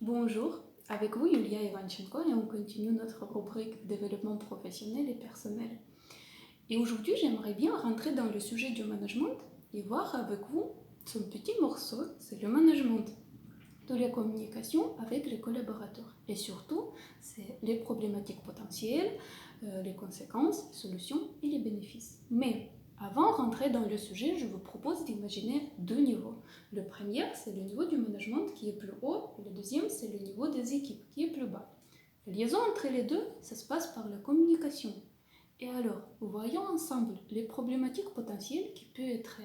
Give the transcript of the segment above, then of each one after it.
Bonjour, avec vous Yulia Ivanchenko et on continue notre rubrique développement professionnel et personnel. Et aujourd'hui j'aimerais bien rentrer dans le sujet du management et voir avec vous ce petit morceau, c'est le management de la communication avec les collaborateurs. Et surtout, c'est les problématiques potentielles, les conséquences, les solutions et les bénéfices. Mais avant de rentrer dans le sujet, je vous propose d'imaginer deux niveaux. Le premier, c'est le niveau du management qui est plus haut, et le deuxième, c'est le niveau des équipes qui est plus bas. La liaison entre les deux, ça se passe par la communication. Et alors, voyons ensemble les problématiques potentielles qui peuvent être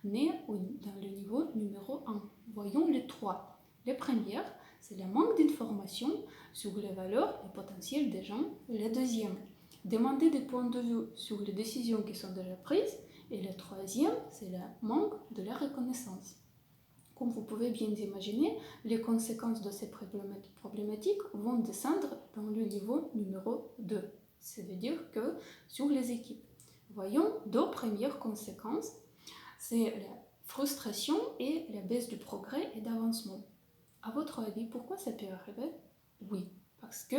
nées dans le niveau numéro 1. Voyons les trois. La première, c'est le manque d'informations sur les valeurs et potentiels des gens. La deuxième, demander des points de vue sur les décisions qui sont déjà prises. Et la troisième, c'est le manque de la reconnaissance. Comme vous pouvez bien imaginer, les conséquences de ces problématiques vont descendre dans le niveau numéro 2. Ça veut dire que sur les équipes. Voyons deux premières conséquences, c'est la frustration et la baisse du progrès et d'avancement. À votre avis, pourquoi ça peut arriver? Oui, parce que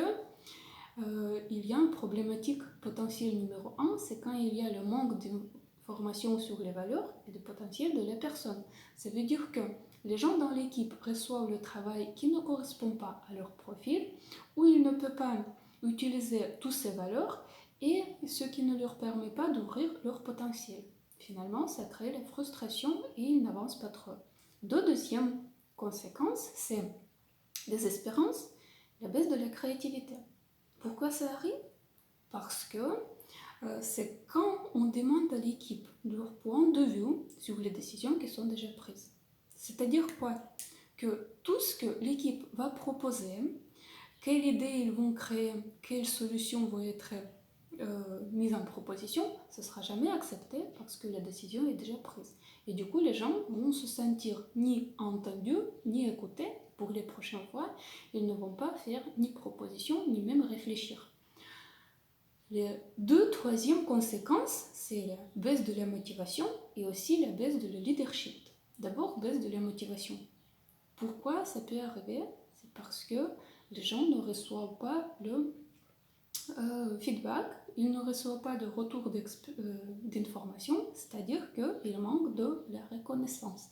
il y a une problématique potentielle numéro 1, c'est quand il y a le manque d'informations sur les valeurs et le potentiel de la personne. Ça veut dire que les gens dans l'équipe reçoivent le travail qui ne correspond pas à leur profil, ou ils ne peuvent pas utiliser toutes ces valeurs, et ce qui ne leur permet pas d'ouvrir leur potentiel. Finalement, ça crée la frustration et ils n'avancent pas trop. Deuxième conséquence, c'est désespérance, la baisse de la créativité. Pourquoi ça arrive? Parce que c'est quand on demande à l'équipe leur point de vue sur les décisions qui sont déjà prises. C'est-à-dire quoi? Que tout ce que l'équipe va proposer, quelles idées ils vont créer, quelles solutions vont être mises en proposition, ce ne sera jamais accepté parce que la décision est déjà prise. Et du coup, les gens vont se sentir ni entendus, ni écoutés pour les prochaines fois. Ils ne vont pas faire ni proposition, ni même réfléchir. Les deux troisièmes conséquences, c'est la baisse de la motivation et aussi la baisse de le leadership. D'abord, baisse de la motivation. Pourquoi ça peut arriver? C'est parce que les gens ne reçoivent pas le feedback, ils ne reçoivent pas de retour d'information, c'est-à-dire qu'ils manquent de la reconnaissance.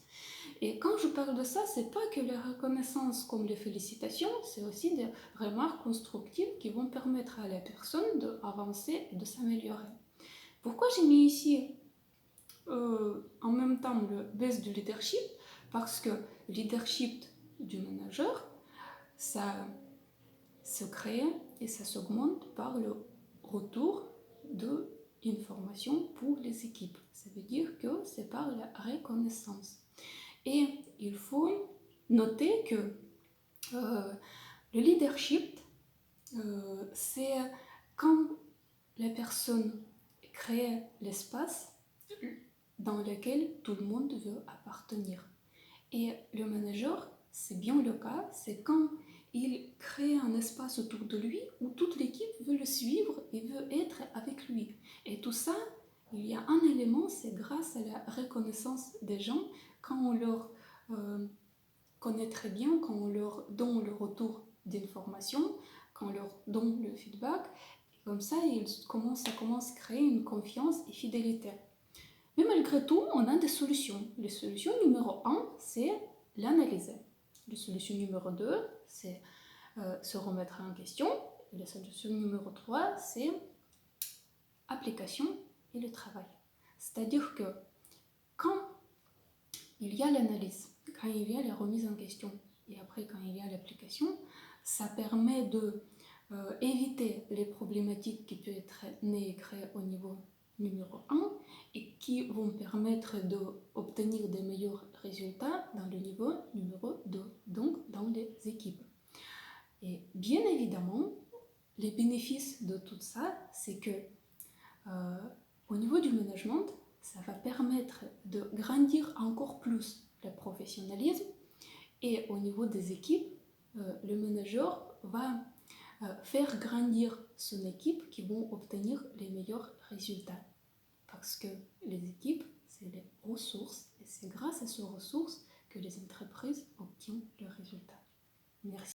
Et quand je parle de ça, c'est pas que la reconnaissance comme les félicitations, c'est aussi des remarques constructives qui vont permettre à la personne d'avancer et de s'améliorer. Pourquoi j'ai mis ici en même temps le baisse du leadership? Parce que le leadership du manager, ça se crée et ça s'augmente par le retour d'informations pour les équipes. Ça veut dire que c'est par la reconnaissance. Et il faut noter que le leadership, c'est quand la personne crée l'espace dans lequel tout le monde veut appartenir. Et le manager, c'est bien le cas, c'est quand il crée un espace autour de lui où toute l'équipe veut le suivre et veut être avec lui. Et tout ça, il y a un élément, c'est grâce à la reconnaissance des gens, quand on leur connaît très bien, quand on leur donne le retour d'information, quand on leur donne le feedback, et comme ça, ça commence à créer une confiance et fidélité. Mais malgré tout, on a des solutions. La solution numéro 1, c'est l'analyser. La solution numéro 2, c'est se remettre en question. Et la solution numéro 3, c'est application et le travail. C'est-à-dire que quand il y a l'analyse, quand il y a la remise en question, et après quand il y a l'application, ça permet d'éviter les problématiques qui peuvent être nées et créées au niveau numéro 1 et qui vont permettre d'obtenir des meilleurs résultats dans le niveau numéro 2, donc dans les équipes. Et bien évidemment, les bénéfices de tout ça, c'est que au niveau du management, ça va permettre de grandir encore plus le professionnalisme et au niveau des équipes, le manager va faire grandir son équipe qui vont obtenir les meilleurs résultats. Parce que les équipes, c'est les ressources et c'est grâce à ces ressources que les entreprises obtiennent leurs résultats. Merci.